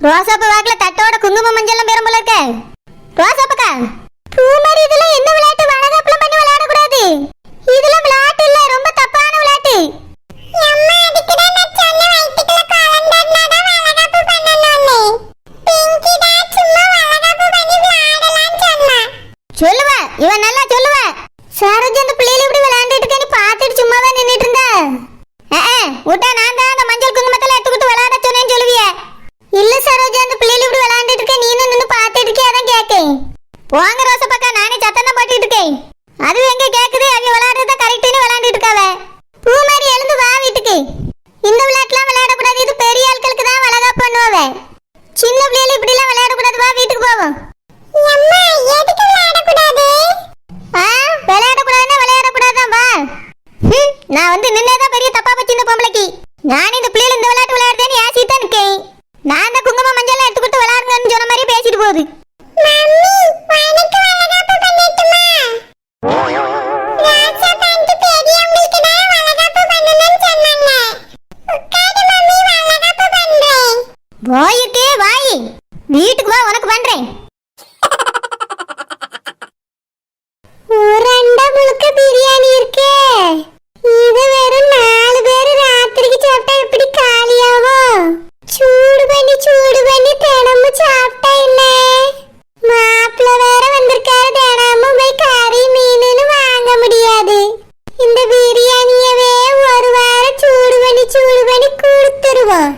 ரோசாப்பு வாக்குல தட்டோட குங்குமம் மஞ்சள்லாம் பேரும் போல இருக்க. ரோசாப்புக்கா, பூ மாதிரி இதெல்லாம் என்ன விளையாட்டு? வளகாப்புலாம் பண்ணி விளையாட கூடாது. இதெல்லாம் விளையாட்டு இல்ல, ரொம்ப தப்பான விளையாட்டு. அம்மா அதுக்கு தான் நான் சொன்ன வயித்துக்குள்ள காலண்டர்னா தான் வளகாப்பு பண்ணனும்னு. பிங்கி தான் சும்மா வளகாப்பு பண்ணி விளையாடலாம் சொன்னா. சொல்லுவ, இவன் நல்லா சொல்லுவ. சரோஜா அந்த பிள்ளைல இப்படி விளையாண்டுட்டு இருக்கேன்னு பார்த்துட்டு சும்மாவே நின்னுட்டு இருந்தா. உட்டா நான் தான் அந்த மஞ்சள் குங்குமத்துல எடுத்துக்கிட்டு விளையாட சொன்னேன்னு சொல்லுவியே. இல்ல சரோஜா, அந்த பிள்ளைல இப்படி விளையாண்டுட்டு இருக்கேன், நீனும் நின்னு பார்த்துட்டு இருக்கே, அதான் கேட்கேன். போங்க ரோசப்பாக்கா, நானே சத்தம் தான் போட்டுட்டு இருக்கேன். அது எங்க கேக்குது? அவங்க விளையாடுறத கரெக்டுன்னு விளையாண்டுட்டு இருக்காவ. பூ மாதிரி எழுந்து வா வீட்டுக்கு. இந்த விளையாட்டுலாம் விளையாடக்கூடாது, இது பெரிய ஆட்களுக்கு தான் வளகாப்பு பண்ணுவாவ. சின்ன பிள்ளைல இப்படி எல்லாம் விளையாடக்கூடாது, வா வீட்டுக்கு போவோம். அம்மா எதுக்கு விளையாடக்கூடாது? விளையாடக்கூடாதுன்னா விளையாடக்கூடாதான் வா. நான் வந்து நின்னேதான் பெரிய தப்பா போச்சு இந்த பொம்பளைக்கு. நான் இந்த பிள்ளைல இந்த விளையாட்டு விளையாடுறேன்னு ஏசிதான் இருக்கேன். நான் தான் குங்குமம் மஞ்சள் எடுத்து கொடுத்து விளையாடுங்கன்னு சொன்ன மாதிரி பேசிட்டு போகுது. வாயுக்கே வாய், வீட்டுக்கு வா, உனக்கு பண்றேன். ஒரு அண்டா முழுக்க பிரியாணி இருக்கே, இது வெறும் 4 பேர் ராத்திரிக்கு சாப்பிட்டா எப்படி காலியாகும்? சூடு பண்ணி தினமும் சாப்பிட்டா என்ன? மாப்பிள்ள வேற வந்திருக்காரு, தினமும் போய் கறி மீனுன்னு வாங்க முடியாது. இந்த பிரியாணியவே ஒரு வாரம் சூடு பண்ணி கொடுத்துருவோம்.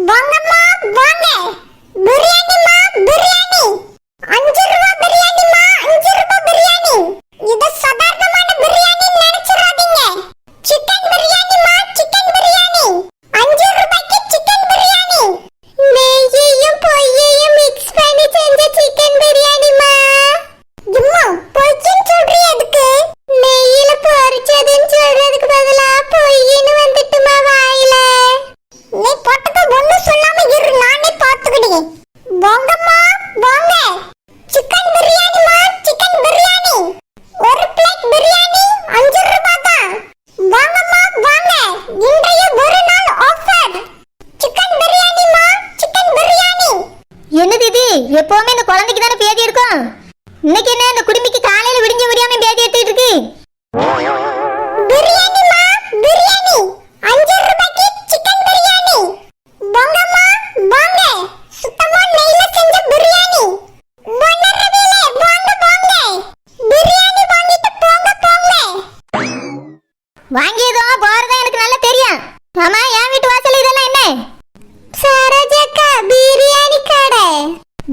வாங்கம்மா வாங்க. பிரியாணிமா பிரியாணி. 5 ரூபாய் பிரியாணிமா 5 ரூபாய் பிரியாணி. இது சாதாரணமான பிரியாணி நினைச்சிராதீங்க. சிக்கன் பிரியாணிமா சிக்கன் பிரியாணி. 5 ரூபாய்க்கு சிக்கன் பிரியாணி. நெய்யையும் பொய்யையும் மிக்ஸ் பண்ணி செஞ்ச சிக்கன் பிரியாணிமா. அம்மா பொய்ன்னு சொல்றியே எதுக்கு? நெய்யில பொரிச்சதுன்னு சொல்றதுக்கு பதிலா பொய்ன்னு வந்துட்டுமா வாயில. நீ போட்டத ஒண்ணு சொல்லாம இரு, நானே பாத்துக்கிட்டேன். வாங்கம்மா வாங்க. சிக்கன் பிரியாணிமா சிக்கன் பிரியாணி. ஒரு பிளேட் பிரியாணி 5 ரூபாய் தான். வாங்கம்மா வாங்க. இன்றைய ஒரு நாள் ஆஃபர். சிக்கன் பிரியாணிமா சிக்கன் பிரியாணி. என்னது இது? எப்பவுமே இந்த குழந்தைக்கு தானே பேதி இருக்கும். இன்னைக்கு என்ன இந்த குடுமிக்கு காலையில விடிஞ்சு விடியாம பேதி எடுத்துட்டு இருக்கு? பிரியாணிமா பிரியாணி 5 ரூபாய்க்கு சிக்கன் பிரியாணி. வாங்கம்மா வாங்க. சுத்தமா நெய்ல செஞ்ச பிரியாணி. வண்ணரவிலே வாங்க வாங்க. பிரியாணி வாங்கிட்டு போங்க போங்க. வாங்கியதும் போறதா எனக்கு நல்லா தெரியும். ஆமா, என் வீட்டு வாசல் இதெல்லாம் என்ன? சரோஜக்கா பிரியாணி கடை.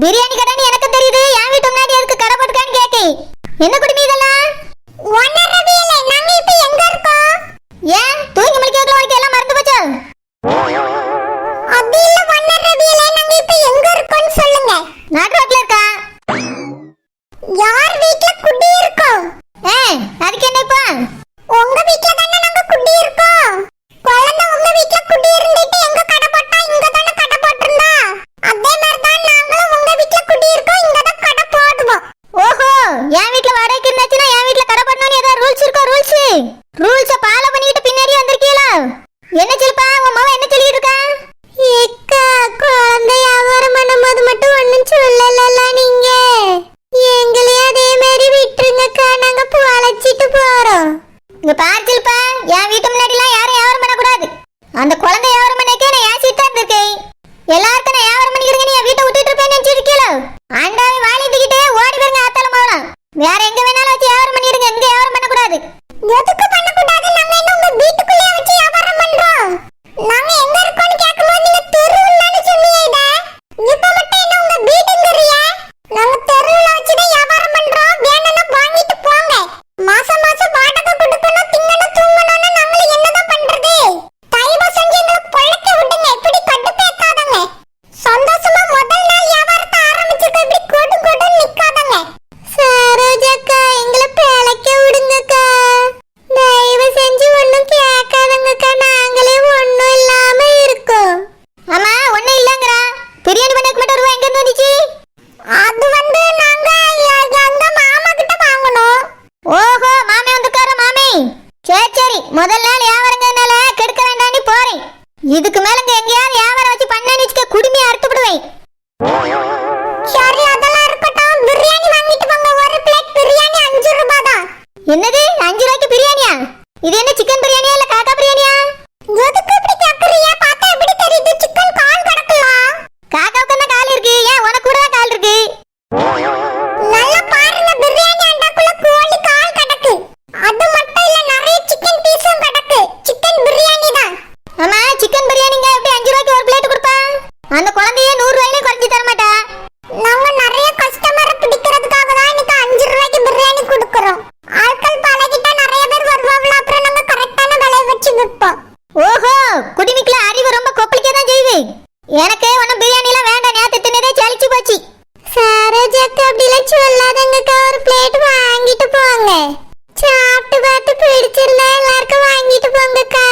பிரியாணி கடைன்னு எனக்கு தெரியுது. என் வீட்டு முன்னாடி எதுக்கு கடை போட்டுக்கான்னு கேக்கி. என்ன குடுமி இதெல்லாம்? வண்ணரவிலே நாங்க இப்ப எங்க இருக்கோம்? ஏன் தூங்கி முடிக்கிறதுல உனக்கு எல்லாம் மறந்து போச்சு? அது இல்ல வண்ணரவிலே நாங்க இப்ப எங்க இருக்கோம்னு சொல்லுங்க. நாட்டுல இருக்கா? யார் வீட்ல குடி இருக்கோம்? அதுக்கு என்ன இப்ப? உங்க வீட்ல தானே நாங்க குடி இருக்கோம். குழந்தை உங்க வீட்ல குடி இருந்துட்டு எங்க கடை போட்டா இங்க தானே கடை போட்டுருந்தா. அதே மாதிரி தான் நாங்களும் உங்க வீட்ல குடி இருக்கோம், இங்க தான் கடை போடுவோம். ஓஹோ, என் வீட்ல வாடகைக்கு இருந்துச்சுன்னா என் வீட்ல கடை போடணும்னு ஏதாவது ரூல்ஸ் இருக்கா? ரூல்ஸை ஃபாலோ பண்ணிட்டு பின்னாடி வந்திருக்கீங்களா? என்ன சொல்லுப்பா உன் மாமா என்ன சொல்லிட்டு இருக்கா? ஏக்கா குழந்தை வியாபாரம் பண்ணும்போது மட்டும் ஒண்ணும் சொல்லல நீங்க. எங்களையும் அதே மாதிரி விட்டுருங்கக்கா, நாங்க பழச்சிட்டு போறோம். இங்க பாரு சில்பா, என் வீட்டு முன்னாடிலாம் யாரும் வியாபாரம் பண்ணக்கூடாது. அந்த குழந்தை வியாபாரம் பண்ணிக்கே நான் ஏன் சீட்டா இருந்திருக்கேன். எல்லாருக்கும் நான் வியாபாரம் பண்ணிக்கிறேன்னு என் வீட்டை விட்டுட்டு இருப்பேன்னு நினைச்சிருக்கீங்களோ? ஆண்டாவை வாழை தூக்கிட்டு ஓடி போயிருங்க ஆத்தாலும் போகலாம். வேற எங்க வேணாலும் வச்சு வியாபாரம் பண்ணிடுங்க, எங்க வியாபாரம் பண்ணக்கூடாது. எதுக்கு பண்ணக்கூடாது? நாங்க என்ன உங்க வீட்டுக்குள்ளே வச்சு வியாபாரம் பண்றோம்? நாங்க எங்க இருக்கோம்னு கேட்கும்போது நீங்க தெருவுன்னு சொன்னீங்க. இப்ப மட்டும் என்ன உங்க வீடுங்கறிய? நாங்க தெருவுல வச்சு தான் வியாபாரம் பண்றோம். வேணும்னா வாங்கிட்டு போங்க. மாசம் மாசம் வாடகை கொடுக்கணும், திங்கணும், தூங்கணும்னா நாங்க என்னதான் பண்றது? தயவு செஞ்சு எங்களை பொழைக்க விடுங்க. இப்படி கடுப்பேத்தாதங்க. சந்தோஷமா முதல் நாள் வியாபாரத்தை ஆரம்பிச்சிருக்க இப்படி கொடு கொடுன்னு நிக்காதங்க. சரோஜக்கா எங்களை பிழைக்க விடுங்கக்கா. தயவு செஞ்சு ஒண்ணும் கேட்காதங்கக்கா, நாங்களே ஒண்ணும் இல்லாம இருக்கோம். ஆமா ஒண்ணும் இல்லங்கறா. பிரியாணி பண்ணக்கு மட்டும் ரூபாய் எங்க இருந்து வந்துச்சு? அது வந்து நாங்க எங்க மாமா கிட்ட வாங்கணும். ஓஹோ, மாமே வந்திருக்காரா? மாமே சரி முதல் நாள் வியாபாரங்கிறதுனால கெடுக்க வேண்டாம்னு போறேன். இதுக்கு மேல எங்கேயாவது வியாபாரம் வச்சு பண்ணேன்னு வச்சுக்க குடுமையை அறுத்துடுவேன். சரி அதெல்லாம் இருக்கட்டும். பிரியாணி வாங்கிட்டு போங்க. ஒரு பிளேட் பிரியாணி 5 ரூபாய் தான். என்னது 5 ரூபாய்க்கு பிரியாணியா? இது என்ன சிக்கன் பிரியாணியா இல்ல காக்கா பிரியாணியா? எதுக்கு இப்படி கேக்குறீங்க? பார்த்தா எப்படி தெரியுது? சிக்கன் கால் கிடக்கலாம். காக்காவுக்கு என்ன கால் இருக்கு? ஏன் உனக்கு கூட கால் இருக்கு? நல்லா பாருங்க, பிரியாணி அண்டாக்குள்ள கோழி கால் கிடக்கு. அது மட்டும் இல்ல, நிறைய சிக்கன் பீஸும் கிடக்கு. சிக்கன் பிரியாணி தான். ஆமா, சிக்கன் பிரியாணிங்க எப்படி 5 ரூபாய்க்கு ஒரு பிளேட் கொடுப்பா? அந்த குழந்தையே 100 ரூபாயிலே குறைச்சி தர மாட்டா. நாங்க நிறைய கஸ்டமரை பிடிக்கிறதுக்காக தான் இன்னைக்கு 5 ரூபாய்க்கு பிரியாணி கொடுக்கறோம். ஆட்கள் பழகிட்டா நிறைய பேர் வருவாங்களா, அப்புறம் நாங்க கரெக்டான விலை வச்சு விற்போம். ஓஹோ, குடிமிக்குல அறிவு ரொம்ப கொப்பளிக்க தான் செய்யுது. எனக்கு ஒன்னும் பிரியாணிலாம் வேண்டாம், நேத்து தின்னதே சலிச்சு போச்சு. சரோஜக்கா அப்படிலாம் சொல்லாதங்கக்கா, ஒரு பிளேட் வாங்கிட்டு போங்க. சாப்பிட்டு பார்த்து பிடிச்சிருந்தா எல்லாருக்கும் வாங்கிட்டு போங்கக்கா.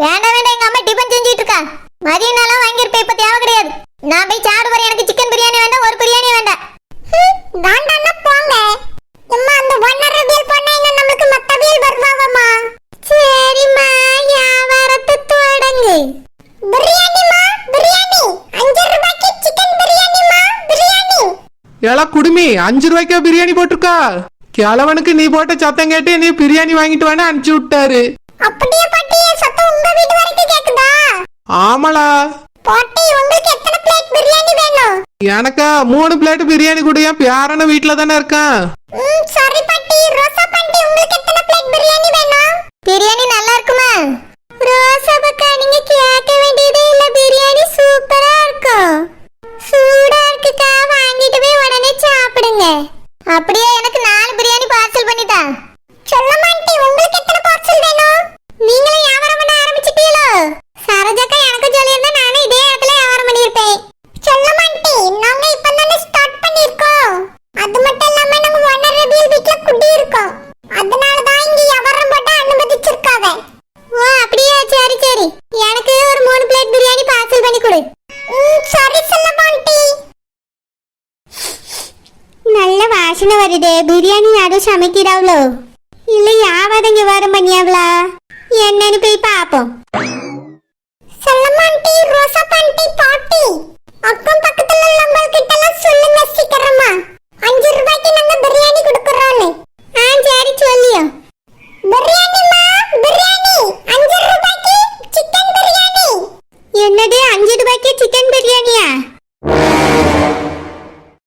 வேண்டாம் எங்க அம்மா டிபன் செஞ்சிட்டு இருக்கா. மதிய நாளா வாங்கியிருப்பேன், இப்ப தேவை கிடையாது. நான் போய் சாப்பிட போறேன். எனக்கு சிக்கன் பிரியாணி வேண்டாம், ஒரு பிரியாணி வேண்டாம். வேண்டாம்னா போங்க. அம்மா அந்த வண்ணரவியல் பண்ணா இன்னும் நமக்கு மத்தவியல் வருவாங்கம்மா. சரிம்மா, வியாபாரத்தை தொடங்கு. பிரியாணிமா பிரியாணி 5 ரூபாய்க்கு சிக்கன் பிரியாணிமா பிரியாணி. ஏலா குடுமி 5 ரூபாய்க்கா பிரியாணி போட்டிருக்கா? கிழவனுக்கு நீ போட்ட சத்தம் கேட்டு நீ பிரியாணி வாங்கிட்டு வான்னு அனுப்பிச்சு விட்டாரு. அப்படியே பாட்டி, சத்தம் உங்க வீட்டு வரைக்கும் கேக்குதா? ஆமாளா. பாட்டி உங்களுக்கு எத்தனை பிளேட் பிரியாணி வேணும்? எனக்கா 3 பிளேட் பிரியாணி கூட. என் பேரன வீட்ல தானே இருக்கான். சரி பாட்டி. ரோசா பாட்டி உங்களுக்கு எத்தனை பிளேட் பிரியாணி வேணும்? பிரியாணி நல்லா இருக்குமா? ரோசா பக்கா நீங்க கேட்க வேண்டியதே இல்ல, பிரியாணி சூப்பர். சரிடே பிரியாணி யாரும் சமைக்கிறாவளோ இல்ல யாவாதங்க வரும் பண்ணியாவளா என்னன்னு போய் பாப்போம். சொல்லமாண்டி ரோசா பாண்டி பாட்டி அக்கம் பக்கத்துல நம்ம கிட்ட எல்லாம் சொல்லுங்க சீக்கிரமா 5 ரூபாய்க்கு நாங்க பிரியாணி கொடுக்கறோம்னு. சரி சொல்லியோ. பிரியாணிமா பிரியாணி 5 ரூபாய்க்கு சிக்கன் பிரியாணி. என்னது 5 ரூபாய்க்கு சிக்கன் பிரியாணியா?